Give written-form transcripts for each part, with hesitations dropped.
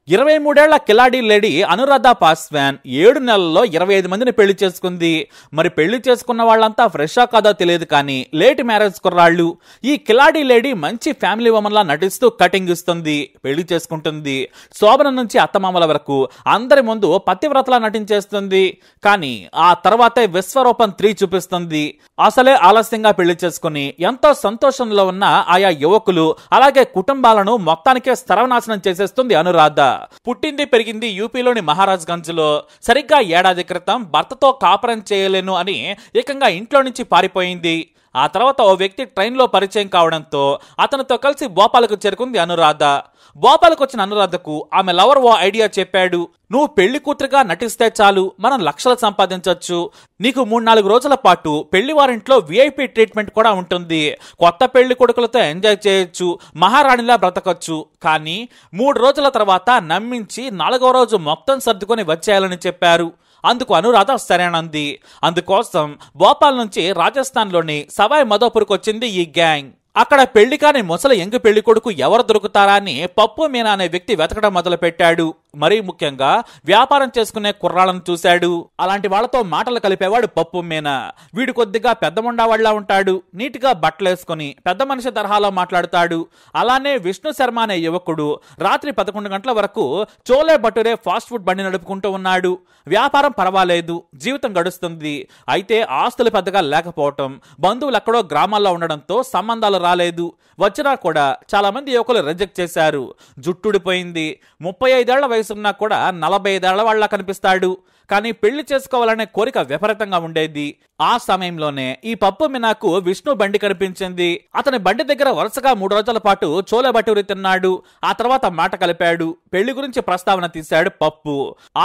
23 ఏళ్ల కిలాడి లేడీ అనురాధ పాస్వాన్ 7 నెలల్లో 25 మందిని పెళ్లి చేసుకుంది. మరి పెళ్లి చేసుకున్న వాళ్ళంతా ఫ్రెషా కాదో తెలియదు కానీ లేట్ మ్యారేజ్ కుర్రాళ్ళు. ఈ కిలాడి లేడీ మంచి ఫ్యామిలీ ఉమెన్ లా నటిస్తూ కటింగ్ ఇస్తుంది, పెళ్లి చేసుకుంటుంది. శోభన నుంచి అత్తమామల వరకు అందరి ముందు పతివ్రతలా నటించేస్తుంది. కానీ ఆ తర్వాతే విశ్వరూపం 3 చూపిస్తుంది. అసలే ఆలస్యంగా పెళ్లి చేసుకుని ఎంతో సంతోషంలో ఉన్న ఆయా యువకులు అలాగే కుటుంబాలను మొత్తానికే సర్వనాశనం చేసేస్తుంది అనురాధ. పుట్టింది పెరిగింది యూపీలోని మహారాజ్ గంజ్ లో. సరిగ్గా ఏడాది క్రితం భర్తతో కాపురం చేయలేను అని ఏకంగా ఇంట్లో నుంచి పారిపోయింది. ఆ తర్వాత ఓ వ్యక్తి ట్రైన్లో పరిచయం కావడంతో అతనితో కలిసి భోపాల్కు చేరుకుంది అనురాధ. భోపాల్కు వచ్చిన అనురాధకు ఆమె లవర్ ఓ ఐడియా చెప్పాడు. నువ్వు పెళ్లి కూతురుగా నటిస్తే చాలు, మనం లక్షలు సంపాదించవచ్చు. నీకు 3-4 రోజుల పాటు పెళ్లి వారింట్లో VIP ట్రీట్మెంట్ కూడా ఉంటుంది. కొత్త పెళ్లి కొడుకులతో ఎంజాయ్ చేయొచ్చు, మహారాణిలా బ్రతకొచ్చు. కానీ 3 రోజుల తర్వాత నమ్మించి 4వ రోజు మొత్తం సర్దుకొని వచ్చేయాలని చెప్పారు. అందుకు అనురాధ సరేనంది. అందుకోసం భోపాల్ నుంచి రాజస్థాన్లోని సవాయ్ మధోపూర్కి వచ్చింది ఈ గ్యాంగ్. అక్కడ పెళ్లి కాని ముసలి ఎంగు పెళ్లి కొడుకు ఎవరు దొరుకుతారా అని పప్పు మీనా అనే వ్యక్తి వెతకడం మొదలు పెట్టాడు. మరీ ముఖ్యంగా వ్యాపారం చేసుకునే కుర్రాళ్ళను చూశాడు. అలాంటి వాళ్లతో మాటలు కలిపేవాడు పప్పు మీనా. వీడు కొద్దిగా పెద్ద ముండావాళ్లా ఉంటాడు. నీట్గా బట్టలేసుకుని పెద్ద మనిషి తరహాలో మాట్లాడుతాడు. అలానే విష్ణు శర్మ అనే యువకుడు రాత్రి 11 గంటల వరకు చోలే భటూరే ఫాస్ట్ ఫుడ్ బండి నడుపుకుంటూ ఉన్నాడు. వ్యాపారం పర్వాలేదు, జీవితం గడుస్తుంది. అయితే ఆస్తులు పెద్దగా లేకపోవటం, బంధువులు ఎక్కడో గ్రామాల్లో ఉండడంతో సంబంధాలు రాలేదు. వచ్చినా కూడా చాలా మంది యువకులు రిజెక్ట్ చేశారు. జుట్టుడిపోయింది. 35 ఏళ్ల వయసున్నా కూడా 45 ఏళ్ల వాళ్ళ కనిపిస్తాడు. కానీ పెళ్లి చేసుకోవాలనే కోరిక విపరీతంగా ఉండేది. ఆ సమయంలోనే ఈ పప్పు మీనాకు విష్ణు బండి కనిపించింది. అతని బండి దగ్గర వరుసగా 3 రోజుల పాటు చోలే భటూరి తిన్నాడు. ఆ తర్వాత మాట కలిపాడు. పెళ్లి గురించి ప్రస్తావన తీశాడు పప్పు.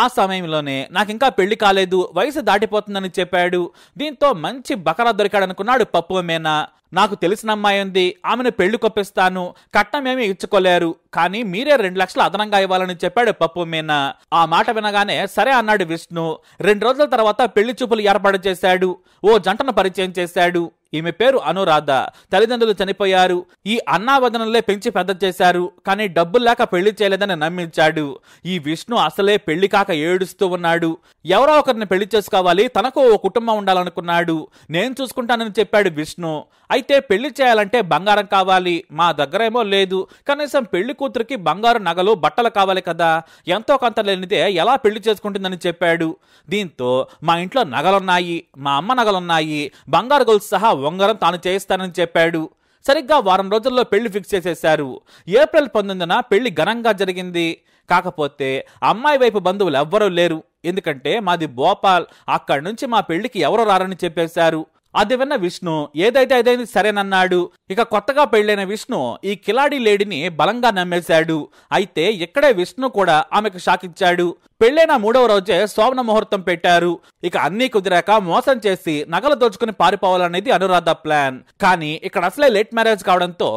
ఆ సమయంలోనే నాకింకా పెళ్లి కాలేదు, వయసు దాటిపోతుందని చెప్పాడు. దీంతో మంచి బకరా దొరికాడనుకున్నాడు పప్పు మీనా. నాకు తెలిసిన అమ్మాయి ఉంది, ఆమెను పెళ్లి కొప్పిస్తాను, కట్నమేమీ ఇచ్చుకోలేరు, కానీ మీరే 2 లక్షలు అదనంగా ఇవ్వాలని చెప్పాడు పప్పు మీనా. ఆ మాట వినగానే సరే అన్నాడు విష్ణు. 2 రోజుల తర్వాత పెళ్లి చూపులు ఏర్పాటు చేశాడు. ఓ జంటను పరిచయం చేశాడు. ఈమె పేరు అనురాధ. తల్లిదండ్రులు చనిపోయారు. ఈ అన్నావదనలే పెంచి పెద్ద చేశారు. కానీ డబ్బులు లేక పెళ్లి చేయలేదని నమ్మించాడు. ఈ విష్ణు అసలే పెళ్లి కాక ఏడుస్తూ ఉన్నాడు. ఎవరో ఒకరిని పెళ్లి చేసుకోవాలి, తనకు ఓ కుటుంబం ఉండాలనుకున్నాడు. నేను చూసుకుంటానని చెప్పాడు విష్ణు. అయితే పెళ్లి చేయాలంటే బంగారం కావాలి, మా దగ్గరేమో లేదు. కనీసం పెళ్లి కూతురికి బంగారు నగలు బట్టలు కావాలి కదా, ఎంతో కొంత లేనిదే ఎలా పెళ్లి చేసుకుంటుందని చెప్పాడు. దీంతో మా ఇంట్లో నగలున్నాయి, మా అమ్మ నగలున్నాయి, బంగారు గొలుసు సహా ఉంగరం తాను చేయిస్తానని చెప్పాడు. సరిగ్గా వారం రోజుల్లో పెళ్లి ఫిక్స్ చేసేశారు. ఏప్రిల్ 19న పెళ్లి ఘనంగా జరిగింది. కాకపోతే అమ్మాయి వైపు బంధువులు ఎవ్వరూ లేరు. ఎందుకంటే మాది భోపాల్, అక్కడి నుంచి మా పెళ్లికి ఎవరు రారని చెప్పేశారు. అది విన్న విష్ణు ఏదైతే అదైంది సరేనన్నాడు. ఇక కొత్తగా పెళ్లైన విష్ణు ఈ కిలాడి లేడీని బలంగా నమ్మేశాడు. అయితే ఇక్కడే విష్ణు కూడా ఆమెకు షాక్ ఇచ్చాడు. పెళ్లైన 3వ రోజే శోభన ముహూర్తం పెట్టారు. ఇక అన్నీ కుదిరాక మోసం చేసి నగలు దోచుకుని పారిపోవాలనేది అనురాధ ప్లాన్. కానీ ఇక్కడ అసలే లేట్ మ్యారేజ్ కావడంతో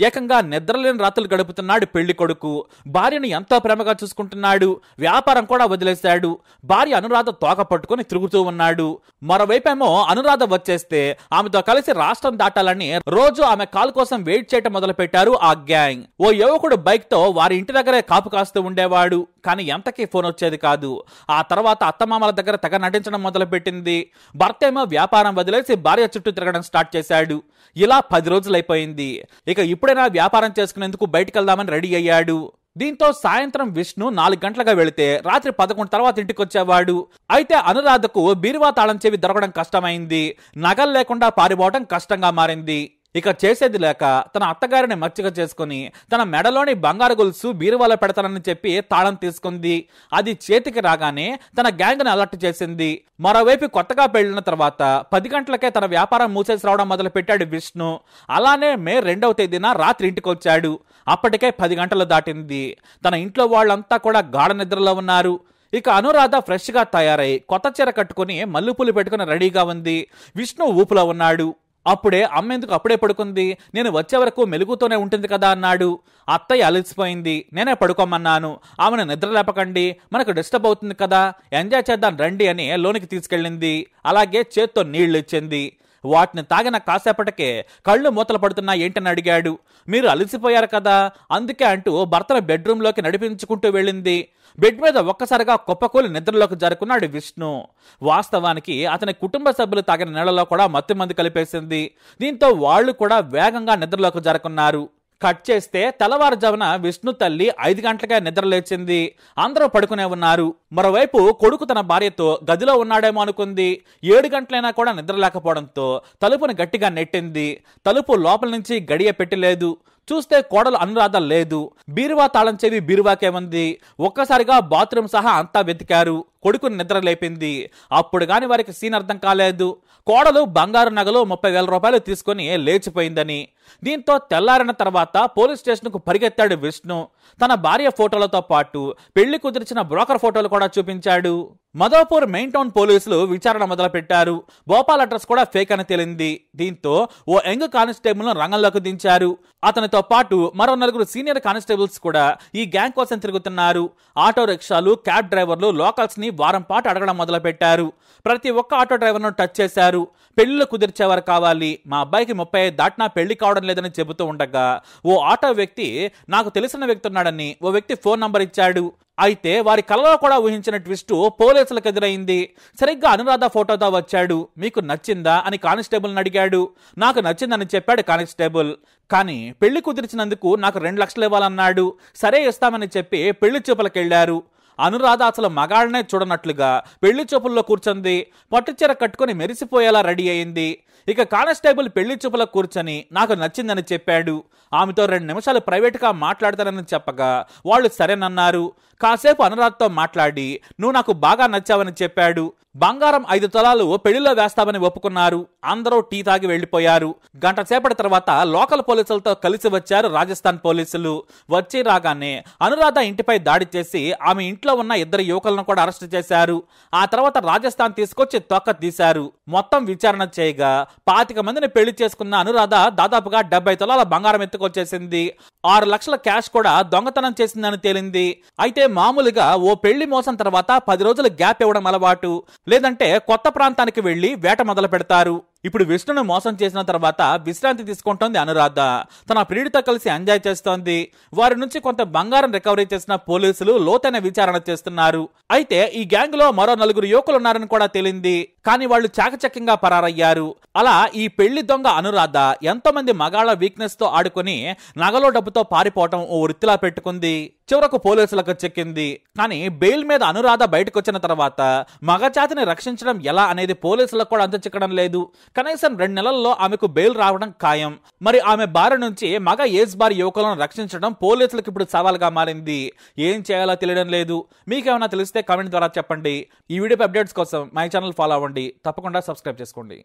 ఏకంగా నిద్రలేని రాత్రులు గడుపుతున్నాడు పెళ్లి కొడుకు. భార్యను ఎంతో ప్రేమగా చూసుకుంటున్నాడు. వ్యాపారం కూడా వదిలేశాడు. భార్య అనురాధ తోక పట్టుకుని తిరుగుతూ ఉన్నాడు. మరోవైపేమో అనురాధ వచ్చేస్తే ఆమెతో కలిసి రాష్ట్రం దాటాలని రోజు ఆమె కాల్ కోసం వెయిట్ చేయటం మొదలు పెట్టారు ఆ గ్యాంగ్. ఓ యువకుడు బైక్ తో వారి ఇంటి దగ్గరే కాపు కాస్తూ ఉండేవాడు. కానీ ఎంతకీ ఫోన్ వచ్చేది కాదు. ఆ తర్వాత అత్తమామల దగ్గర తెగ నటించడం మొదలు పెట్టింది. భర్త ఏమో వ్యాపారం వదిలేసి భార్య చుట్టూ తిరగడం స్టార్ట్ చేశాడు. ఇలా 10 రోజులైపోయింది. ఇక ఇప్పుడైనా వ్యాపారం చేసుకునేందుకు బయటికి వెళ్దామని రెడీ అయ్యాడు. దీంతో సాయంత్రం విష్ణు 4 గంటలుగా వెళితే రాత్రి 11 తర్వాత ఇంటికి వచ్చేవాడు. అయితే అనురాధకు బీరువా తాళం చెవి దొరకడం కష్టమైంది. నగలు లేకుండా పారిపోవడం కష్టంగా మారింది. ఇక చేసేది లేక తన అత్తగారిని మచ్చిక చేసుకుని తన మెడలోని బంగారు గొలుసు బీరువాలో పెడతానని చెప్పి తాళం తీసుకుంది. అది చేతికి రాగానే తన గ్యాంగ్ ని అలర్ట్ చేసింది. మరోవైపు కొత్తగా పెళ్లిన తర్వాత 10 గంటలకే తన వ్యాపారం మూసేసి రావడం మొదలు పెట్టాడు విష్ణు. అలానే మే 2వ తేదీన రాత్రి ఇంటికి వచ్చాడు. అప్పటికే 10 గంటలు దాటింది. తన ఇంట్లో వాళ్ళంతా కూడా గాఢ నిద్రలో ఉన్నారు. ఇక అనురాధ ఫ్రెష్ గా తయారై కొత్త చీర కట్టుకుని మల్లెపూలు పెట్టుకుని రెడీగా ఉంది. విష్ణు ఊపులో ఉన్నాడు. అప్పుడే అమ్మ ఎందుకు అప్పుడే పడుకుంది, నేను వచ్చే వరకు మెలుగుతూనే ఉంటుంది కదా అన్నాడు. అత్తయ్య అలసిపోయింది, నేనే పడుకోమన్నాను, ఆమెను నిద్ర లేపకండి, మనకు డిస్టర్బ్ అవుతుంది కదా, ఎంజాయ్ చేద్దాం రండి అని లోనికి తీసుకెళ్ళింది. అలాగే చేత్తో నీళ్లు ఇచ్చింది. వాటిని తాగిన కాసేపటికే కళ్ళు మూతలు పడుతున్నా ఏంటని అడిగాడు. మీరు అలసిపోయారు కదా అందుకే అంటూ భర్తను బెడ్రూమ్లోకి నడిపించుకుంటూ వెళ్ళింది. బెడ్ మీద ఒక్కసారిగా కుప్పకూలి నిద్రలోకి జారుకున్నాడు విష్ణు. వాస్తవానికి అతని కుటుంబ సభ్యులు తాగిన నీళ్లలో కూడా మత్తు మందు కలిపేసింది. దీంతో వాళ్ళు కూడా వేగంగా నిద్రలోకి జారుకున్నారు. కట్ చేస్తే తెల్లవారుజామున విష్ణు తల్లి 5 గంటలకే నిద్ర లేచింది. అందరూ పడుకునే ఉన్నారు. మరోవైపు కొడుకు తన భార్యతో గదిలో ఉన్నాడేమో అనుకుంది. 7 గంటలైనా కూడా నిద్ర లేకపోవడంతో తలుపుని గట్టిగా నెట్టింది. తలుపు లోపల నుంచి గడియ పెట్టలేదు. చూస్తే కోడలు అనురాధ లేదు. బీరువా తాళం చెవి బీరువాకే ఉంది. ఒక్కసారిగా బాత్రూమ్ సహా అంతా వెతికారు. కొడుకుని నిద్ర లేపింది. అప్పుడు గాని వారికి సీన్ అర్థం కాలేదు. కోడలు బంగారు నగలు 30,000 రూపాయలు తీసుకుని లేచిపోయిందని. దీంతో తెల్లారిన తర్వాత పోలీస్ స్టేషన్కు పరిగెత్తాడు విష్ణు. తన భార్య ఫోటోలతో పాటు పెళ్లి కుదిర్చిన బ్రోకర్ ఫోటోలు కూడా చూపించాడు. మధోపూర్ మెయిన్ టౌన్ పోలీసులు విచారణ మొదలుపెట్టారు. భోపాల్ అడ్రస్ కూడా ఫేక్ అని తేలింది. దీంతో ఓ యంగ్ కానిస్టేబుల్ ను రంగంలోకి దించారు. అతనితో పాటు మరో 4 సీనియర్ కానిస్టేబుల్స్ కూడా ఈ గ్యాంగ్ కోసం తిరుగుతున్నారు. ఆటో రిక్షాలు, క్యాబ్ డ్రైవర్లు లోకల్స్ ని వారం పాటు అడగడం మొదలుపెట్టారు. ప్రతి ఒక్క ఆటో డ్రైవర్ ను టచ్ చేశారు. పెళ్లిళ్ళు కుదిర్చేవారు కావాలి, మా అబ్బాయికి 35 దాటినా పెళ్లి కావడం లేదని చెబుతూ ఉండగా ఓ ఆటో వ్యక్తి నాకు తెలిసిన వ్యక్తి ఉన్నాడని ఓ వ్యక్తి ఫోన్ నంబర్ ఇచ్చాడు. అయితే వారి కలలో కూడా ఊహించిన ట్విస్ట్ పోలీసులకు ఎదురైంది. సరిగ్గా అనురాధ ఫోటోతో వచ్చాడు. మీకు నచ్చిందా అని కానిస్టేబుల్ అడిగాడు. నాకు నచ్చిందని చెప్పాడు కానిస్టేబుల్. కానీ పెళ్లి కుదిర్చినందుకు నాకు 2 లక్షలు ఇవ్వాలన్నాడు. సరే ఇస్తామని చెప్పి పెళ్లి చూపులకెళ్లారు. అనురాధ అసలు మగాళ్ళనే చూడనట్లుగా పెళ్లి చూపుల్లో కూర్చుంది. పట్టుచీర కట్టుకుని మెరిసిపోయేలా రెడీ అయింది. ఇక కానిస్టేబుల్ పెళ్లి చూపులో కూర్చొని నాకు నచ్చిందని చెప్పాడు. ఆమెతో 2 నిమిషాలు ప్రైవేట్గా మాట్లాడతానని చెప్పగా వాళ్ళు సరేనన్నారు. కాసేపు అనురాధతో మాట్లాడి నువ్వు నాకు బాగా నచ్చావని చెప్పాడు. బంగారం 5 తులాలు పెళ్లిలో వేస్తామని ఒప్పుకున్నారు. అందరూ టీ తాగి వెళ్లిపోయారు. గంట సేపటి తర్వాత లోకల్ పోలీసులతో కలిసి వచ్చారు రాజస్థాన్ పోలీసులు. వచ్చి రాగానే అనురాధ ఇంటిపై దాడి చేసి ఆమె ఇంట్లో ఉన్న 2 యువకులను కూడా అరెస్ట్ చేశారు. ఆ తర్వాత రాజస్థాన్ తీసుకొచ్చి తొక్క తీశారు. మొత్తం విచారణ చేయగా 25 మందిని పెళ్లి చేసుకున్న అనురాధ దాదాపుగా 70 తులాల బంగారం ఎత్తుకొచ్చేసింది. 6 లక్షల క్యాష్ కూడా దొంగతనం చేసిందని తేలింది. అయితే మామూలుగా ఓ పెళ్లి మోసం తర్వాత 10 రోజులు గ్యాప్ ఇవ్వడం అలవాటు. లేదంటే కొత్త ప్రాంతానికి వెళ్లి వేట మొదలు పెడతారు. ఇప్పుడు విష్ణును మోసం చేసిన తర్వాత విశ్రాంతి తీసుకుంటోంది అనురాధ. తన ప్రియుడితో కలిసి ఎంజాయ్ చేస్తోంది. వారి నుంచి కొంత బంగారం రికవరీ చేసిన పోలీసులు లోతైన విచారణ చేస్తున్నారు. అయితే ఈ గ్యాంగ్ లో మరో 4 యువకులు ఉన్నారని కూడా తేలింది. కానీ వాళ్ళు చాకచక్యంగా పరారయ్యారు. అలా ఈ పెళ్లి దొంగ అనురాధ ఎంతో మంది మగాళ్ల వీక్నెస్ తో ఆడుకుని నగలో డబ్బుతో పారిపోవటం ఓ వృత్తిలా పెట్టుకుంది. చివరకు పోలీసులకు చెక్కింది. కానీ బెయిల్ మీద అనురాధ బయటకు వచ్చిన తర్వాత మగజాతిని రక్షించడం ఎలా అనేది పోలీసులకు కూడా అంతు చిక్కడం లేదు. కనీసం 2 నెలల్లో ఆమెకు బెయిల్ రావడం ఖాయం. మరి ఆమె బారి నుంచి మగ ఏజ్ బార్ యువకులను రక్షించడం పోలీసులకు ఇప్పుడు సవాల్గా మారింది. ఏం చేయాలో తెలియడం లేదు. మీకేమైనా తెలిస్తే కామెంట్ ద్వారా చెప్పండి. ఈ వీడియో అప్డేట్స్ కోసం మై ఛానల్ ఫాలో అవ్వండి. తప్పకుండా సబ్స్క్రైబ్ చేసుకోండి.